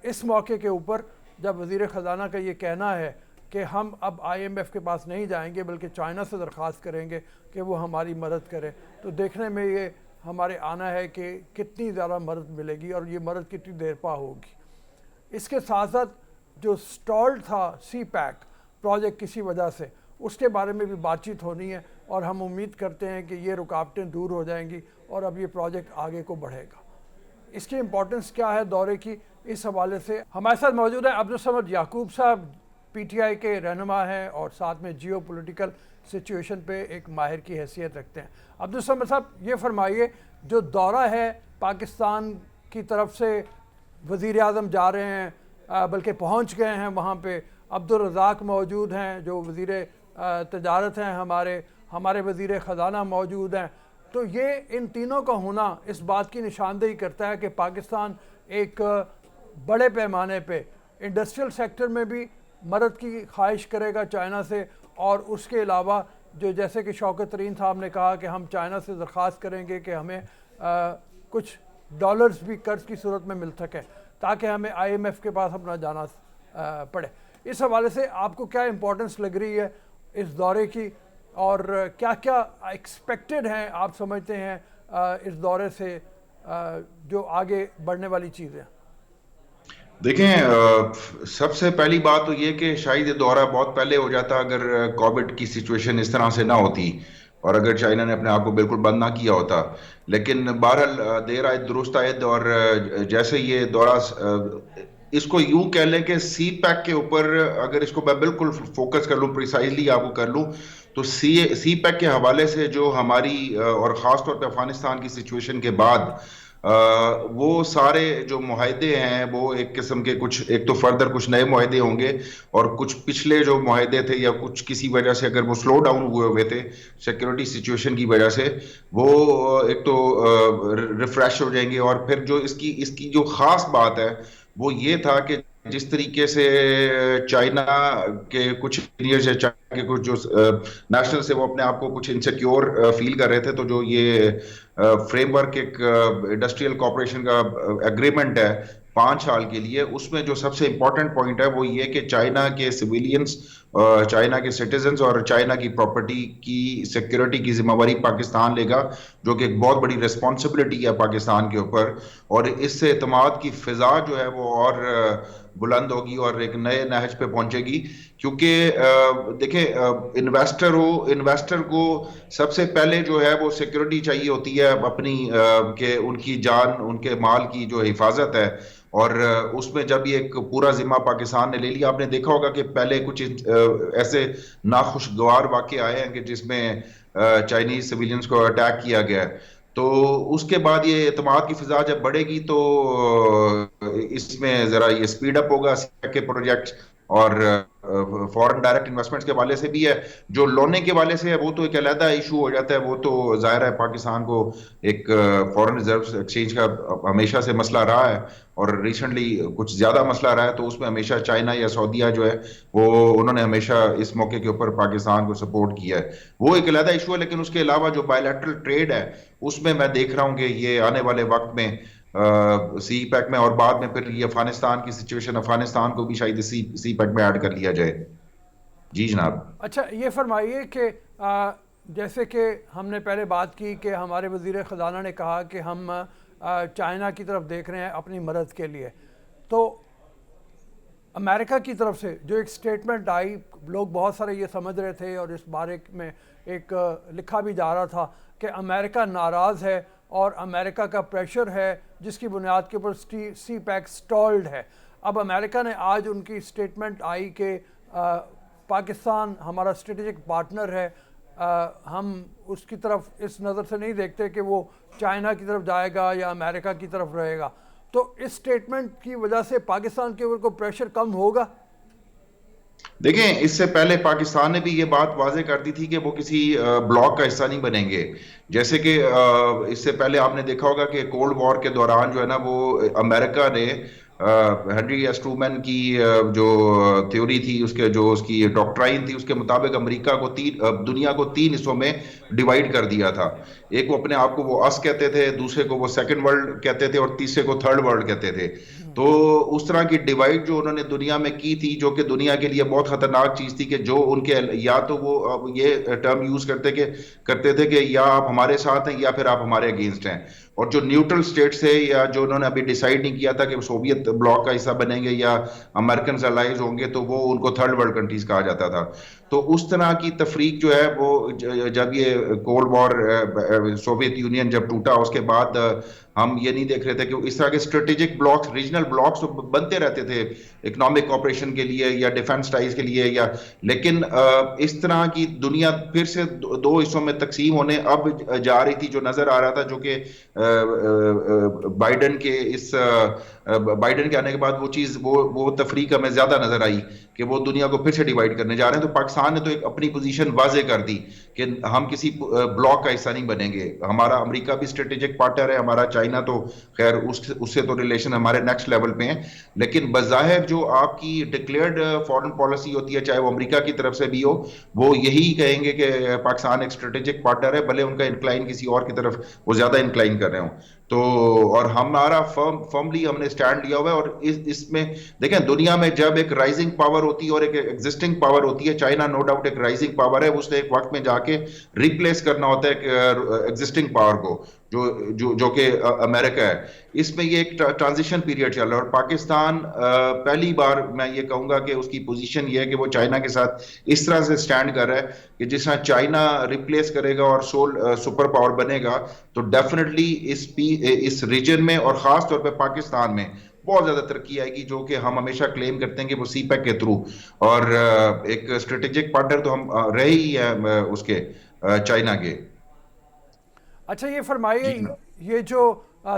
اس موقع کے اوپر جب وزیر خزانہ کا یہ کہنا ہے کہ ہم اب آئی ایم ایف کے پاس نہیں جائیں گے بلکہ چائنا سے درخواست کریں گے کہ وہ ہماری مدد کرے, تو دیکھنے میں یہ ہمارے آنا ہے کہ کتنی زیادہ مدد ملے گی اور یہ مدد کتنی دیر پا ہوگی. اس کے ساتھ ساتھ جو سٹال تھا سی پیک پروجیکٹ کسی وجہ سے, اس کے بارے میں بھی بات چیت ہونی ہے, اور ہم امید کرتے ہیں کہ یہ رکاوٹیں دور ہو جائیں گی اور اب یہ پروجیکٹ آگے کو بڑھے گا. اس کی امپورٹنس کیا ہے دورے کی, اس حوالے سے ہمارے ساتھ موجود ہیں عبدالصمد یعقوب صاحب, پی ٹی آئی کے رہنما ہیں اور ساتھ میں جیو پولیٹیکل سچویشن پہ ایک ماہر کی حیثیت رکھتے ہیں. عبدالصمد صاحب یہ فرمائیے, جو دورہ ہے پاکستان کی طرف سے, وزیر اعظم جا رہے ہیں بلکہ پہنچ گئے ہیں وہاں پہ, عبدالرزاق موجود ہیں جو وزیر تجارت ہیں, ہمارے وزیر خزانہ موجود ہیں, تو یہ ان تینوں کا ہونا اس بات کی نشاندہی کرتا ہے کہ پاکستان ایک بڑے پیمانے پہ انڈسٹریل سیکٹر میں بھی مدد کی خواہش کرے گا چائنا سے, اور اس کے علاوہ جو جیسے کہ شوکت ترین صاحب نے کہا کہ ہم چائنا سے درخواست کریں گے کہ ہمیں کچھ ڈالرز بھی قرض کی صورت میں مل سکے تاکہ ہمیں آئی ایم ایف کے پاس اپنا جانا پڑے. اس حوالے سے آپ کو کیا امپورٹنس لگ رہی ہے اس دورے کی, اور کیا کیا ایکسپیکٹڈ ہیں آپ سمجھتے ہیں اس دورے سے جو آگے بڑھنے والی چیزیں؟ دیکھیں, سب سے پہلی بات تو یہ کہ شاید یہ دورہ بہت پہلے ہو جاتا اگر کووڈ کی سچویشن اس طرح سے نہ ہوتی. اور اگر چائنا نے اپنے آپ کو بالکل بند نہ کیا ہوتا. لیکن بہرحال دیر آئے درست آئے. اور جیسے یہ دورہ اس کو یوں کہہ لیں کہ سی پیک کے اوپر اگر اس کو میں بالکل فوکس کر لوں, پریسائزلی آپ کو کر لوں, تو سی پیک کے حوالے سے جو ہماری اور خاص طور پہ افغانستان کی سچویشن کے بعد وہ سارے جو معاہدے ہیں وہ ایک قسم کے کچھ, ایک تو فردر کچھ نئے معاہدے ہوں گے, اور کچھ پچھلے جو معاہدے تھے یا کچھ کسی وجہ سے اگر وہ سلو ڈاؤن ہوئے تھے سیکیورٹی سچویشن کی وجہ سے, وہ ایک تو ریفریش ہو جائیں گے. اور پھر جو اس کی جو خاص بات ہے وہ یہ تھا کہ جس طریقے سے چائنا کے کچھ انجینئرز یا چائنا کے کچھ جو نیشنل سے وہ اپنے آپ کو کچھ انسیکیور فیل کر رہے تھے, تو جو یہ فریم ورک ایک انڈسٹریل کارپوریشن کا ایگریمنٹ ہے 5 سال کے لیے, اس میں جو سب سے امپورٹنٹ پوائنٹ ہے وہ یہ کہ چائنا کے سویلینز, چائنا کے سٹیزنز اور چائنا کی پراپرٹی کی سیکیورٹی کی ذمہ داری پاکستان لے گا, جو کہ ایک بہت بڑی ریسپانسبلٹی ہے پاکستان کے اوپر. اور اس سے اعتماد کی فضا جو ہے وہ اور بلند ہوگی اور ایک نئے نہج پہ پہنچے گی. کیونکہ دیکھیں انویسٹر کو سب سے پہلے جو ہے وہ سیکیورٹی چاہیے ہوتی ہے اپنی, کہ ان کی جان, ان کے مال کی جو حفاظت ہے. اور اس میں جب یہ ایک پورا ذمہ پاکستان نے لے لیا, آپ نے دیکھا ہوگا کہ پہلے کچھ ایسے ناخوشگوار واقع آئے ہیں کہ جس میں چائنیز سویلینز کو اٹیک کیا گیا ہے. تو اس کے بعد یہ اعتماد کی فضا جب بڑھے گی تو اس میں ذرا یہ سپیڈ اپ ہوگا کے پروجیکٹ. اور فورن ڈائریکٹ انویسٹمنٹس کے حوالے سے بھی ہے, جو لونے کے حوالے سے ہے وہ تو ایک علیحدہ ایشو ہو جاتا ہے. وہ تو ظاہر ہے پاکستان کو ایک فورن ریزرو ایکسچینج کا ہمیشہ سے مسئلہ رہا ہے, اور ریسنٹلی کچھ زیادہ مسئلہ رہا ہے. تو اس میں ہمیشہ چائنا یا سعودیہ جو ہے وہ انہوں نے ہمیشہ اس موقع کے اوپر پاکستان کو سپورٹ کیا ہے, وہ ایک علیحدہ ایشو ہے. لیکن اس کے علاوہ جو بائیلیٹرل ٹریڈ ہے اس میں دیکھ رہا ہوں کہ یہ آنے والے وقت میں سی پیک میں, اور بعد میں پھر یہ افغانستان کی سچویشن, افغانستان کو بھی شاید سی پیک میں ایڈ کر لیا جائے. جی جناب. اچھا یہ فرمائیے کہ جیسے کہ ہم نے پہلے بات کی کہ ہمارے وزیر خزانہ نے کہا کہ ہم چائنا کی طرف دیکھ رہے ہیں اپنی مدد کے لیے, تو امریکہ کی طرف سے جو ایک سٹیٹمنٹ آئی, لوگ بہت سارے یہ سمجھ رہے تھے اور اس بارے میں ایک لکھا بھی جا رہا تھا کہ امریکہ ناراض ہے اور امریکہ کا پریشر ہے جس کی بنیاد کے اوپر سی پیک سٹالڈ ہے. اب امریکہ نے آج ان کی سٹیٹمنٹ آئی کہ پاکستان ہمارا اسٹریٹجک پارٹنر ہے, ہم اس کی طرف اس نظر سے نہیں دیکھتے کہ وہ چائنا کی طرف جائے گا یا امریکہ کی طرف رہے گا. تو اس سٹیٹمنٹ کی وجہ سے پاکستان کے اوپر کو پریشر کم ہوگا؟ دیکھیں اس سے پہلے پاکستان نے بھی یہ بات واضح کر دی تھی کہ وہ کسی بلاک کا حصہ نہیں بنیں گے. جیسے کہ اس سے پہلے آپ نے دیکھا ہوگا کہ کولڈ وار کے دوران جو ہے نا وہ امریکہ نے ہنری ایس ٹرومین کی جو تھیوری تھی, اس کے جو اس کی ڈاکٹرائن تھی, اس کے مطابق امریکہ کو دنیا کو 3 حصوں میں ڈیوائیڈ کر دیا تھا. ایک وہ اپنے آپ کو وہ اس کہتے تھے, دوسرے کو وہ سیکنڈ ورلڈ کہتے تھے, اور تیسرے کو تھرڈ ورلڈ کہتے تھے. تو اس طرح کی ڈیوائیڈ جو انہوں نے دنیا میں کی تھی, جو کہ دنیا کے لیے بہت خطرناک چیز تھی, کہ جو ان کے یا تو وہ یہ ٹرم یوز کرتے تھے کہ یا آپ ہمارے ساتھ ہیں یا پھر آپ ہمارے اگینسٹ ہیں. اور جو نیوٹرل سٹیٹس تھے یا جو انہوں نے ابھی ڈیسائیڈ نہیں کیا تھا کہ وہ سوویت بلاک کا حصہ بنیں گے یا امریکنز الائز ہوں گے, تو وہ ان کو تھرڈ ورلڈ کنٹریز کہا جاتا تھا. تو اس طرح کی تفریق جو ہے وہ جب یہ کولڈ وار سوویت یونین جب ٹوٹا, اس کے بعد ہم یہ نہیں دیکھ رہے تھے کہ اس طرح کے اسٹریٹجک بلاکس, ریجنل بلاکس تو بنتے رہتے تھے اکنامک کوآپریشن کے لیے یا ڈیفنس ٹائز کے لیے, یا لیکن اس طرح کی دنیا پھر سے 2 حصوں میں تقسیم ہونے اب جا رہی تھی, جو نظر آ رہا تھا, جو کہ بائیڈن کے آنے کے بعد وہ چیز وہ تفریق ہمیں زیادہ نظر آئی کہ وہ دنیا کو پھر سے ڈیوائیڈ کرنے جا رہے ہیں. تو پاکستان نے تو ایک اپنی پوزیشن واضح کر دی کہ ہم کسی بلاک کا حصہ نہیں بنیں گے. ہمارا امریکہ بھی اسٹریٹجک پارٹنر ہے, ہمارا چائنا تو خیر اس سے تو ریلیشن ہمارے نیکسٹ لیول پہ ہیں, لیکن بظاہر جو آپ کی ڈکلیئرڈ فارن پالیسی ہوتی ہے, چاہے وہ امریکہ کی طرف سے بھی ہو, وہ یہی کہیں گے کہ پاکستان ایک اسٹریٹجک پارٹنر ہے, بھلے ان کا انکلائن کسی اور کی طرف وہ زیادہ انکلائن کر رہے ہوں. تو اور ہمارا فرملی ہم نے سٹینڈ لیا ہوا ہے. اور اس میں دیکھیں دنیا میں جب ایک رائزنگ پاور ہوتی ہے اور ایک ایگزسٹنگ پاور ہوتی ہے, چائنا نو ڈاؤٹ ایک رائزنگ پاور ہے, اس نے ایک وقت میں جا کے ریپلیس کرنا ہوتا ہے ایگزسٹنگ پاور کو جو کہ امریکہ ہے. اس میں یہ ایک ٹرانزیشن پیریڈ چل رہا ہے, اور پاکستان پہلی بار میں یہ کہوں گا کہ اس کی پوزیشن یہ ہے کہ وہ چائنا کے ساتھ اس طرح سے سٹینڈ کر رہا ہے کہ جس طرح چائنا ریپلیس کرے گا اور سپر پاور بنے گا, تو ڈیفینیٹلی اس ریجن میں اور خاص طور پہ پاکستان میں بہت زیادہ ترقی آئے گی, جو کہ ہم ہمیشہ کلیم کرتے ہیں کہ وہ سی پیک کے تھرو, اور ایک اسٹریٹجک پارٹنر تو ہم رہے ہی ہیں اس کے چائنا کے. اچھا یہ فرمائیے, یہ جو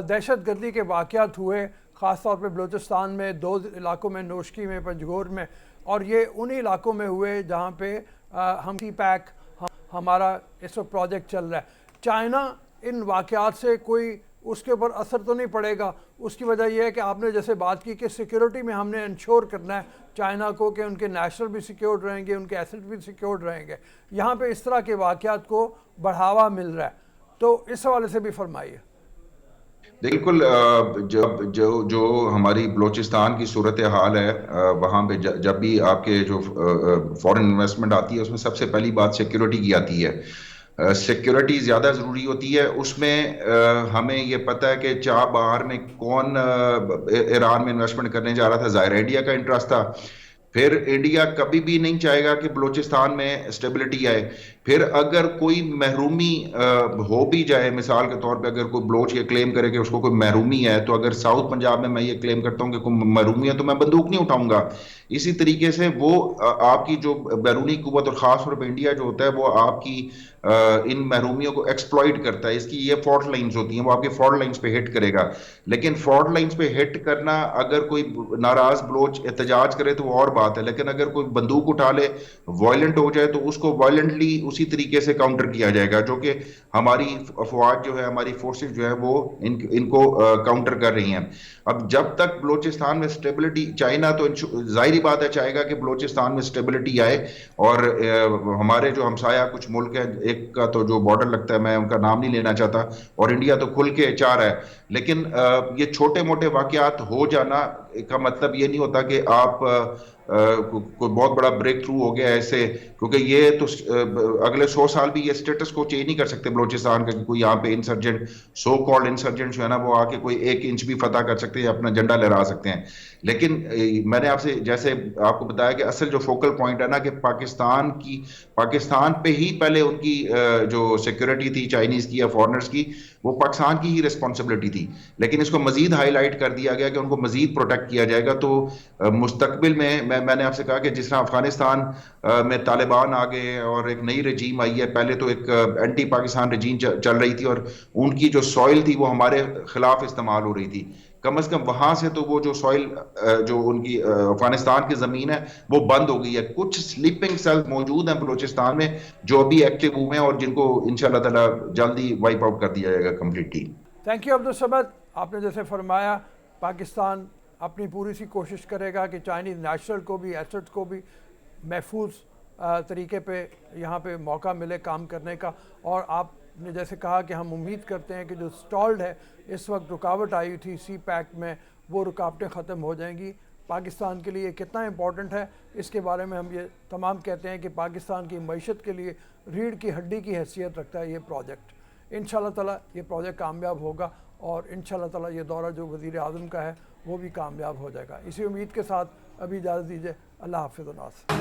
دہشت گردی کے واقعات ہوئے خاص طور پہ بلوچستان میں, 2 علاقوں میں, نوشکی میں, پنجگور میں, اور یہ انہی علاقوں میں ہوئے جہاں پہ ہم سی پیک ہمارا اس وقت پروجیکٹ چل رہا ہے. چائنا ان واقعات سے کوئی اس کے اوپر اثر تو نہیں پڑے گا؟ اس کی وجہ یہ ہے کہ آپ نے جیسے بات کی کہ سیکیورٹی میں ہم نے انشور کرنا ہے چائنا کو کہ ان کے نیشنل بھی سیکیورڈ رہیں گے, ان کے ایسٹ بھی سیکیورڈ رہیں گے. یہاں پہ اس طرح کے واقعات کو بڑھاوا مل رہا ہے, تو اس حوالے سے بھی فرمائیے. بالکل, جو ہماری بلوچستان کی صورتحال ہے وہاں پہ جب بھی آپ کے جو فورن انویسٹمنٹ آتی ہے اس میں سب سے پہلی بات سیکیورٹی کی آتی ہے. سیکیورٹی زیادہ ضروری ہوتی ہے. اس میں ہمیں یہ پتہ ہے کہ باہر میں کون ایران میں انویسٹمنٹ کرنے جا رہا تھا. ظاہر انڈیا کا انٹرسٹ تھا. پھر انڈیا کبھی بھی نہیں چاہے گا کہ بلوچستان میں اسٹیبلٹی آئے. پھر اگر کوئی محرومی ہو بھی جائے, مثال کے طور پہ اگر کوئی بلوچ یہ کلیم کرے کہ اس کو کوئی محرومی ہے, تو اگر ساؤتھ پنجاب میں یہ کلیم کرتا ہوں کہ کوئی محرومی ہے تو میں بندوق نہیں اٹھاؤں گا. اسی طریقے سے وہ آپ کی جو بیرونی قوت اور خاص طور پہ انڈیا جو ہوتا ہے وہ آپ کی ان محرومیوں کو ایکسپلائٹ کرتا ہے. اس کی یہ فالٹ لائنز ہوتی ہیں, وہ آپ کے فالٹ لائنز پہ ہٹ کرے گا. لیکن فالٹ لائنز پہ ہٹ کرنا, اگر کوئی ناراض بلوچ احتجاج کرے تو وہ اور بات ہے, لیکن اگر کوئی بندوق اٹھا لے, وائلنٹ ہو جائے, تو اس کو وائلنٹلی اسی طریقے سے کاؤنٹر کیا جائے گا, جو کہ ہماری افواج جو ہے, ہماری فورسز جو ہے وہ ان کو کاؤنٹر کر رہی ہیں. اب جب تک بلوچستان میں اسٹیبلٹی, چائنا تو ظاہری بات ہے چاہے گا کہ بلوچستان میں اسٹیبلٹی آئے, اور ہمارے جو ہمسایہ کچھ ملک ہیں, ایک کا تو جو بارڈر لگتا ہے میں ان کا نام نہیں لینا چاہتا, اور انڈیا تو کھل کے چار ہے, لیکن یہ چھوٹے موٹے واقعات ہو جانا کا مطلب یہ نہیں ہوتا کہ آپ کوئی بہت بڑا بریک تھرو ہو گیا ایسے, کیونکہ یہ تو اگلے 100 سال بھی یہ اسٹیٹس کو چینج نہیں کر سکتے بلوچستان کا, کہ کوئی یہاں پہ انسرجنٹ سو کالڈ انسرجنٹ جو ہے نا وہ آ کے کوئی 1 انچ بھی فتح کر سکتے ہیں, اپنا جھنڈا لہرا سکتے ہیں. لیکن میں نے آپ سے جیسے آپ کو بتایا کہ اصل جو فوکل پوائنٹ ہے نا, کہ پاکستان پہ ہی پہلے ان کی جو سیکورٹی تھی چائنیز کی یا فارنرز کی, وہ پاکستان کی ہی ریسپانسبلٹی تھی. لیکن اس کو مزید ہائی لائٹ کر دیا گیا کہ ان کو مزید پروٹیکٹ کیا جائے گا. تو مستقبل میں نے آپ سے کہا کہ جس طرح افغانستان میں طالبان آ گئے اور ایک نئی رجیم آئی ہے, پہلے تو ایک اینٹی پاکستان رجیم چل رہی تھی, اور ان کی جو سوئل تھی وہ ہمارے خلاف استعمال ہو رہی تھی. کم از کم وہاں سے تو وہ جو سوئل جو ان کی افغانستان کی زمین ہے وہ بند ہو گئی ہے. کچھ سلیپنگ سیلز موجود ہیں بلوچستان میں جو ابھی ایکٹیو ہوئے ہیں, اور جن کو انشاءاللہ تعالی جلدی وائپ آؤٹ کر دیا جائے گا کمپلیٹلی. Thank you Abdus Samad. آپ نے جیسے فرمایا پاکستان اپنی پوری سی کوشش کرے گا کہ چائنیز نیشنل کو بھی, ایسٹ کو بھی محفوظ طریقے پہ یہاں پہ موقع ملے کام کرنے کا. اور آپ نے جیسے کہا کہ ہم امید کرتے ہیں کہ جو سٹالڈ ہے اس وقت رکاوٹ آئی تھی سی پیک میں, وہ رکاوٹیں ختم ہو جائیں گی. پاکستان کے لیے کتنا امپورٹنٹ ہے اس کے بارے میں ہم یہ تمام کہتے ہیں کہ پاکستان کی معیشت کے لیے ریڑھ کی ہڈی کی حیثیت رکھتا ہے یہ پروجیکٹ. انشاءاللہ تعالیٰ یہ پروجیکٹ کامیاب ہوگا, اور انشاءاللہ تعالیٰ یہ دورہ جو وزیر اعظم کا ہے وہ بھی کامیاب ہو جائے گا. اسی امید کے ساتھ ابھی اجازت دیجیے. اللہ حافظ و ناصر.